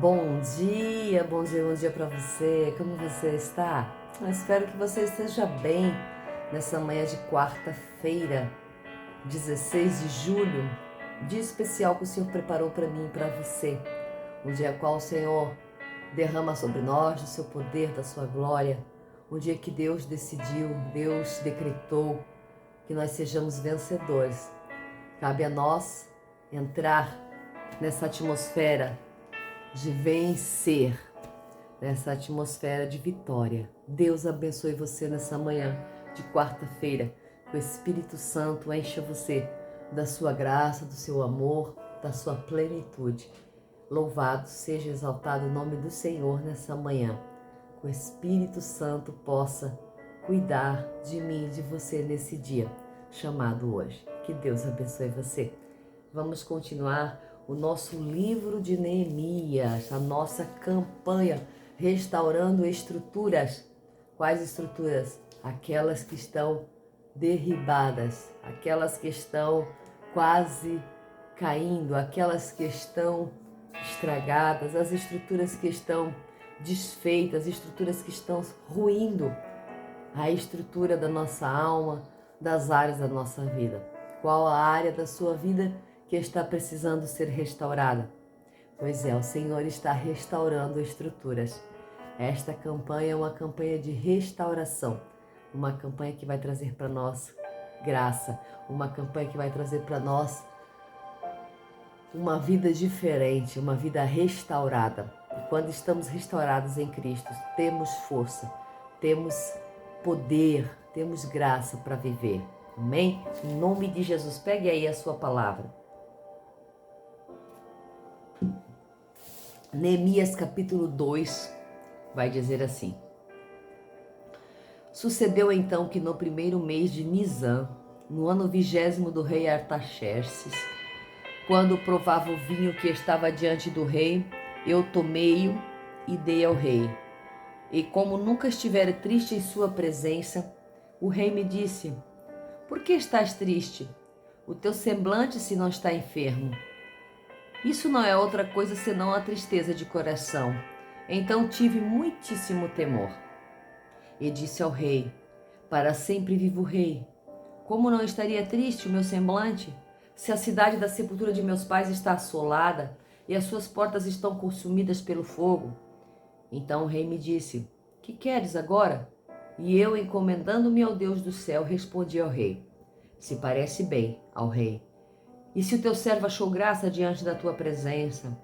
Bom dia para você. Como você está? Eu espero que você esteja bem nessa manhã de quarta-feira, 16 de julho, dia especial que o Senhor preparou para mim e para você. Um dia qual o Senhor derrama sobre nós do seu poder, da sua glória. Um dia que Deus decidiu, Deus decretou que nós sejamos vencedores. Cabe a nós entrar nessa atmosfera de vencer, nessa atmosfera de vitória. Deus abençoe você nessa manhã de quarta-feira. Que o Espírito Santo encha você da sua graça, do seu amor, da sua plenitude. Louvado seja, exaltado o nome do Senhor nessa manhã. Que o Espírito Santo possa cuidar de mim e de você nesse dia chamado hoje. Que Deus abençoe você. Vamos continuar o nosso livro de Neemias, a nossa campanha restaurando estruturas. Quais estruturas? Aquelas que estão derribadas, aquelas que estão quase caindo, aquelas que estão estragadas, as estruturas que estão desfeitas, as estruturas que estão ruindo, a estrutura da nossa alma, das áreas da nossa vida. Qual a área da sua vida que está precisando ser restaurada? Pois é, o Senhor está restaurando estruturas. Esta campanha é uma campanha de restauração, uma campanha que vai trazer para nós graça, uma campanha que vai trazer para nós uma vida diferente, uma vida restaurada. E quando estamos restaurados em Cristo, temos força, temos poder, temos graça para viver. Amém? Em nome de Jesus, pegue aí a sua palavra. Neemias capítulo 2 vai dizer assim: Sucedeu então que no primeiro mês de Nisan, no ano 20º do rei Artaxerxes, quando provava o vinho que estava diante do rei, eu tomei-o e dei ao rei. E como nunca estivera triste em sua presença, o rei me disse: Por que estás triste? O teu semblante se não está enfermo. Isso não é outra coisa senão a tristeza de coração. Então tive muitíssimo temor. E disse ao rei: Para sempre vivo o rei. Como não estaria triste o meu semblante, se a cidade da sepultura de meus pais está assolada e as suas portas estão consumidas pelo fogo? Então o rei me disse: Que queres agora? E eu, encomendando-me ao Deus do céu, respondi ao rei: Se parece bem ao rei, e se o teu servo achou graça diante da tua presença,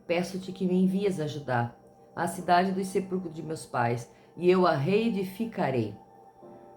peço-te que me envies ajudar a cidade dos sepulcros de meus pais, e eu a reedificarei.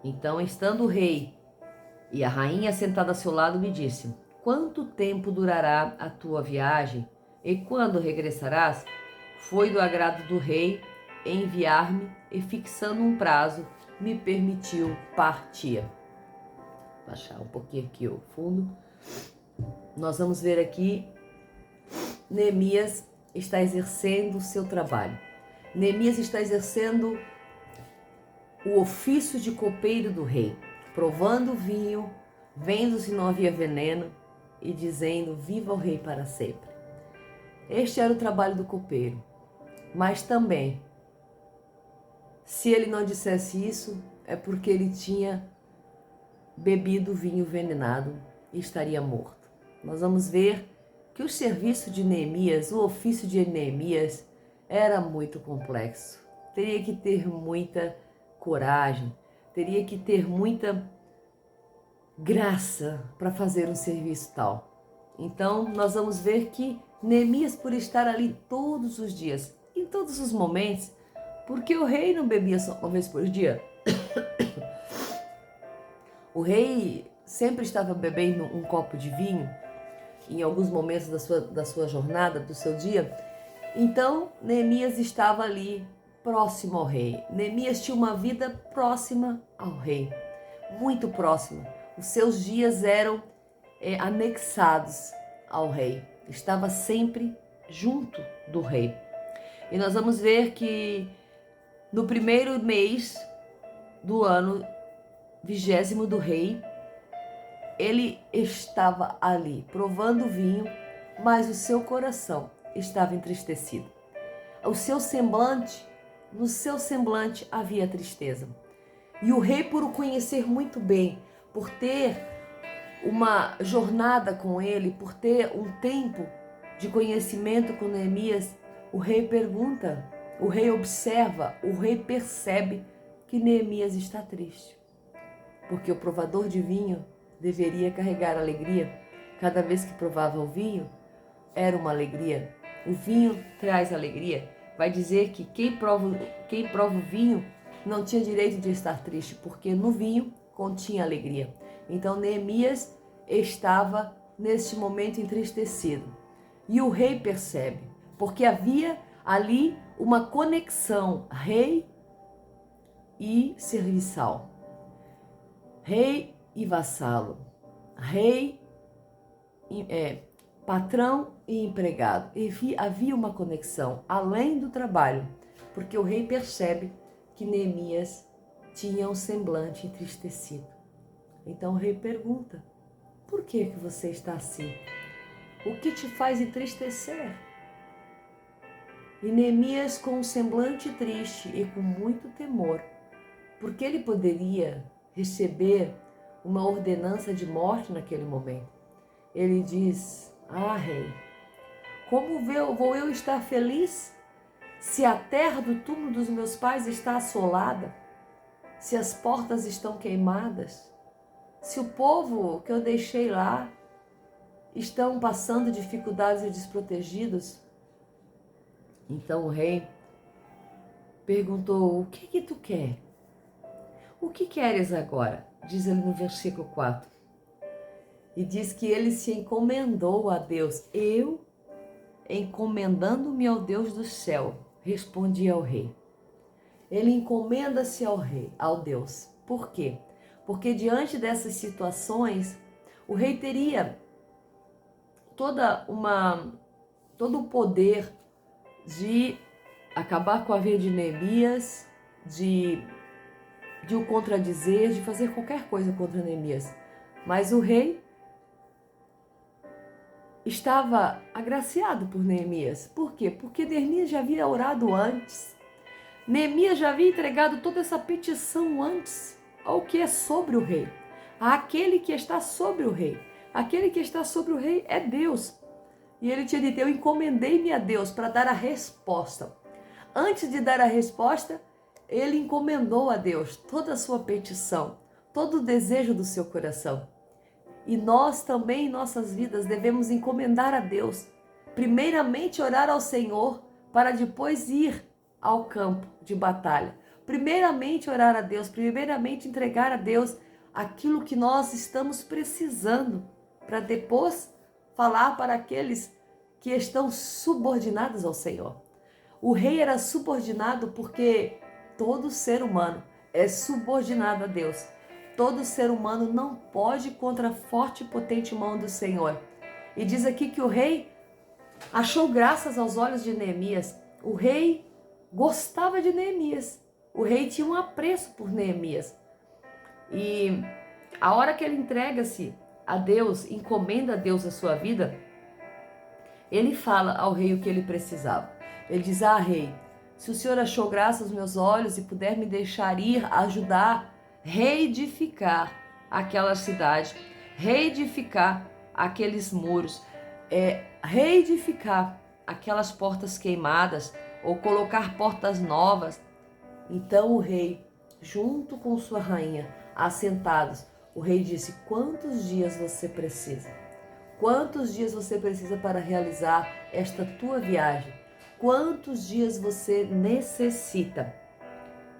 Então, estando o rei e a rainha sentada a seu lado, me disse: Quanto tempo durará a tua viagem? E quando regressarás? Foi do agrado do rei enviar-me e, fixando um prazo, me permitiu partir. Vou baixar um pouquinho aqui o fundo. Nós vamos ver aqui, Neemias está exercendo o seu trabalho. Neemias está exercendo o ofício de copeiro do rei, provando o vinho, vendo se não havia veneno e dizendo: Viva o rei para sempre. Este era o trabalho do copeiro. Mas também, se ele não dissesse isso, é porque ele tinha bebido vinho envenenado e estaria morto. Nós vamos ver que o serviço de Neemias, o ofício de Neemias, era muito complexo. Teria que ter muita coragem, teria que ter muita graça para fazer um serviço tal. Então, nós vamos ver que Neemias, por estar ali todos os dias, em todos os momentos, porque o rei não bebia só uma vez por dia. O rei sempre estava bebendo um copo de vinho em alguns momentos da sua jornada, do seu dia. Então, Neemias estava ali próximo ao rei. Neemias tinha uma vida próxima ao rei, muito próxima. Os seus dias eram anexados ao rei. Estava sempre junto do rei. E nós vamos ver que no primeiro mês do ano 20º do rei, ele estava ali provando o vinho, mas o seu coração estava entristecido. o seu semblante, no seu semblante havia tristeza. E o rei, por o conhecer muito bem, por ter uma jornada com ele, por ter um tempo de conhecimento com Neemias, o rei pergunta, o rei observa, o rei percebe que Neemias está triste. Porque o provador de vinho deveria carregar alegria. Cada vez que provava o vinho, era uma alegria. O vinho traz alegria. Vai dizer que quem prova o vinho não tinha direito de estar triste, porque no vinho continha alegria. Então Neemias estava neste momento entristecido. E o rei percebe, porque havia ali uma conexão rei e serviçal, rei e vassalo, rei patrão e empregado. E havia uma conexão além do trabalho, porque o rei percebe que Neemias tinha um semblante entristecido. Então o rei pergunta: por que você está assim? O que te faz entristecer? E Neemias, com um semblante triste e com muito temor, porque ele poderia receber uma ordenança de morte naquele momento, ele diz: ah, rei, como vou eu estar feliz se a terra do túmulo dos meus pais está assolada, se as portas estão queimadas, se o povo que eu deixei lá estão passando dificuldades e desprotegidos? Então o rei perguntou: o que tu quer? O que queres agora? Diz ele no versículo 4. E diz que ele se encomendou a Deus. Eu, encomendando-me ao Deus do céu, respondi ao rei. Ele encomenda-se ao rei, ao Deus. Por quê? Porque diante dessas situações, o rei teria todo o poder de acabar com a vida de Neemias, de o contradizer, de fazer qualquer coisa contra Neemias. Mas o rei estava agraciado por Neemias. Por quê? Porque Neemias já havia orado antes. Neemias já havia entregado toda essa petição antes ao que é sobre o rei, àquele que está sobre o rei. Aquele que está sobre o rei é Deus. E ele tinha dito: eu encomendei-me a Deus para dar a resposta. Antes de dar a resposta, ele encomendou a Deus toda a sua petição, todo o desejo do seu coração. E nós também, em nossas vidas, devemos encomendar a Deus. Primeiramente orar ao Senhor, para depois ir ao campo de batalha. Primeiramente orar a Deus, primeiramente entregar a Deus aquilo que nós estamos precisando, para depois falar para aqueles que estão subordinados ao Senhor. O rei era subordinado porque todo ser humano é subordinado a Deus. Todo ser humano não pode ir contra a forte e potente mão do Senhor. E diz aqui que o rei achou graças aos olhos de Neemias. O rei gostava de Neemias. O rei tinha um apreço por Neemias. E a hora que ele entrega-se a Deus, encomenda a Deus a sua vida, ele fala ao rei o que ele precisava. Ele diz: ah, rei, se o Senhor achou graça aos meus olhos e puder me deixar ir, ajudar, reedificar aquela cidade, reedificar aqueles muros, reedificar aquelas portas queimadas ou colocar portas novas. Então o rei, junto com sua rainha, assentados, o rei disse: quantos dias você precisa? Quantos dias você precisa para realizar esta tua viagem? Quantos dias você necessita?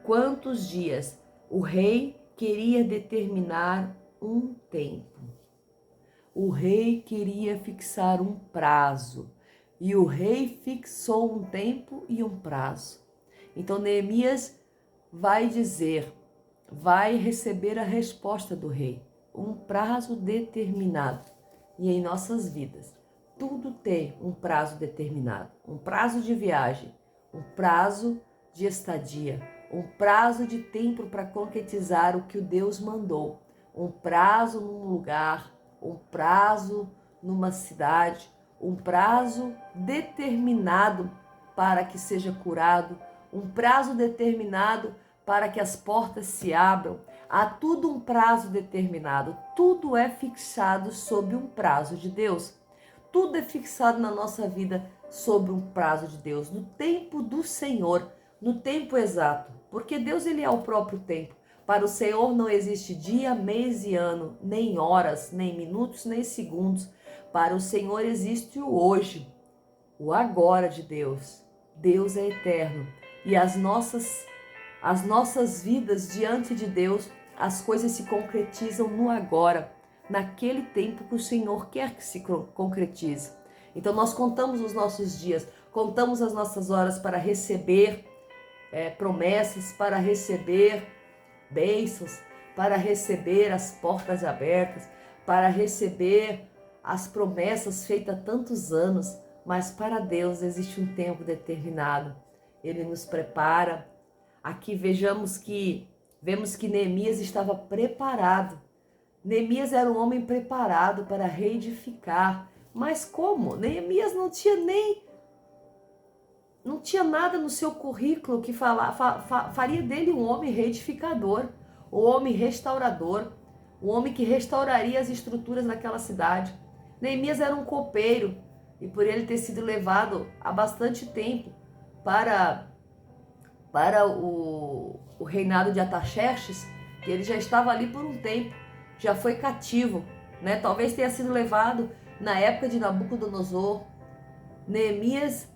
Quantos dias? O rei queria determinar um tempo. O rei queria fixar um prazo. E o rei fixou um tempo e um prazo. Então Neemias vai dizer, vai receber a resposta do rei. Um prazo determinado. E em nossas vidas, tudo tem um prazo determinado. Um prazo de viagem, um prazo de estadia, um prazo de tempo para concretizar o que o Deus mandou. Um prazo num lugar, um prazo numa cidade, um prazo determinado para que seja curado, um prazo determinado para que as portas se abram. Há tudo um prazo determinado, tudo é fixado sob um prazo de Deus. Tudo é fixado na nossa vida sobre um prazo de Deus, no tempo do Senhor, no tempo exato, porque Deus ele é o próprio tempo. Para o Senhor não existe dia, mês e ano, nem horas, nem minutos, nem segundos. Para o Senhor existe o hoje, o agora de Deus. Deus é eterno e as nossas vidas diante de Deus, as coisas se concretizam no agora, naquele tempo que o Senhor quer que se concretize. Então nós contamos os nossos dias, contamos as nossas horas para receber promessas, para receber bênçãos, para receber as portas abertas, para receber as promessas feitas há tantos anos, mas para Deus existe um tempo determinado. Ele nos prepara. Aqui vemos que Neemias estava preparado. Neemias era um homem preparado para reedificar. Mas como? Neemias não tinha nada no seu currículo que faria dele um homem reedificador, um homem restaurador, um homem que restauraria as estruturas naquela cidade. Neemias era um copeiro e por ele ter sido levado há bastante tempo para o reinado de Artaxerxes, que ele já estava ali por um tempo, já foi cativo, né? Talvez tenha sido levado na época de Nabucodonosor. Neemias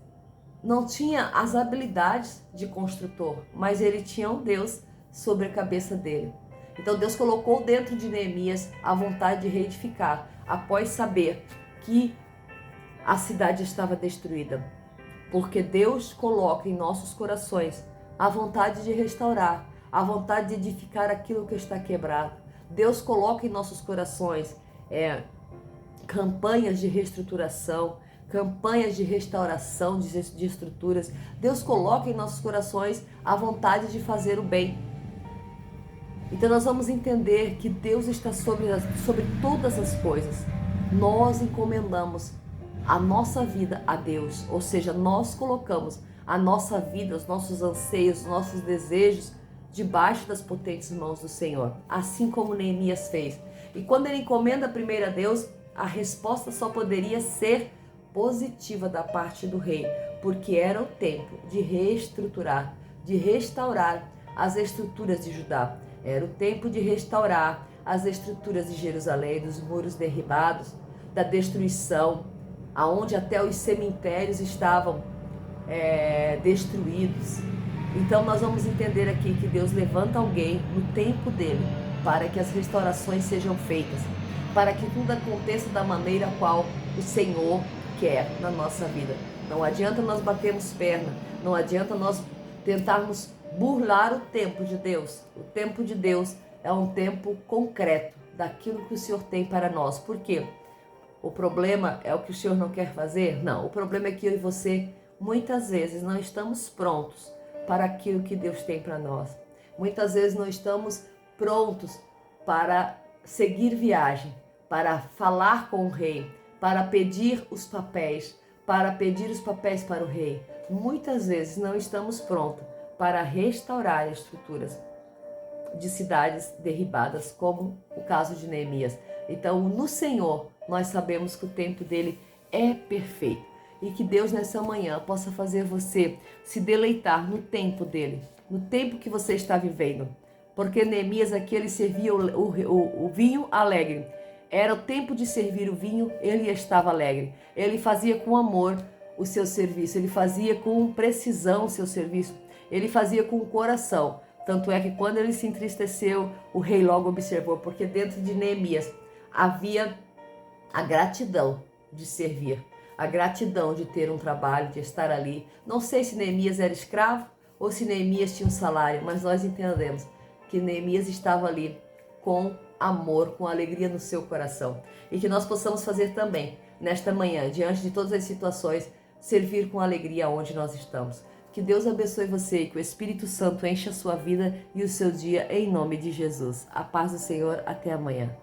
não tinha as habilidades de construtor, mas ele tinha um Deus sobre a cabeça dele. Então Deus colocou dentro de Neemias a vontade de reedificar, após saber que a cidade estava destruída. Porque Deus coloca em nossos corações a vontade de restaurar, a vontade de edificar aquilo que está quebrado. Deus coloca em nossos corações campanhas de reestruturação, campanhas de restauração de estruturas. Deus coloca em nossos corações a vontade de fazer o bem. Então nós vamos entender que Deus está sobre todas as coisas. Nós encomendamos a nossa vida a Deus, ou seja, nós colocamos a nossa vida, os nossos anseios, os nossos desejos debaixo das potentes mãos do Senhor, assim como Neemias fez. E quando ele encomenda primeiro a Deus, a resposta só poderia ser positiva da parte do rei, porque era o tempo de reestruturar, de restaurar as estruturas de Judá. Era o tempo de restaurar as estruturas de Jerusalém, dos muros derribados, da destruição, aonde até os cemitérios estavam destruídos. Então nós vamos entender aqui que Deus levanta alguém no tempo dele para que as restaurações sejam feitas, para que tudo aconteça da maneira qual o Senhor quer na nossa vida. Não adianta nós batermos perna, não adianta nós tentarmos burlar o tempo de Deus. O tempo de Deus é um tempo concreto daquilo que o Senhor tem para nós. Por quê? O problema é o que o Senhor não quer fazer? Não, o problema é que eu e você muitas vezes não estamos prontos para aquilo que Deus tem para nós. Muitas vezes não estamos prontos para seguir viagem, para falar com o rei, para pedir os papéis para o rei. Muitas vezes não estamos prontos para restaurar estruturas de cidades derribadas, como o caso de Neemias. Então, no Senhor, nós sabemos que o tempo dele é perfeito e que Deus nessa manhã possa fazer você se deleitar no tempo dele, no tempo que você está vivendo. Porque Neemias aqui ele servia o vinho alegre. Era o tempo de servir o vinho, ele estava alegre. Ele fazia com amor o seu serviço, ele fazia com precisão o seu serviço, ele fazia com o coração. Tanto é que quando ele se entristeceu, o rei logo observou, porque dentro de Neemias havia a gratidão de servir, a gratidão de ter um trabalho, de estar ali. Não sei se Neemias era escravo ou se Neemias tinha um salário, mas nós entendemos que Neemias estava ali com amor, com alegria no seu coração. E que nós possamos fazer também, nesta manhã, diante de todas as situações, servir com alegria onde nós estamos. Que Deus abençoe você e que o Espírito Santo encha a sua vida e o seu dia em nome de Jesus. A paz do Senhor, até amanhã.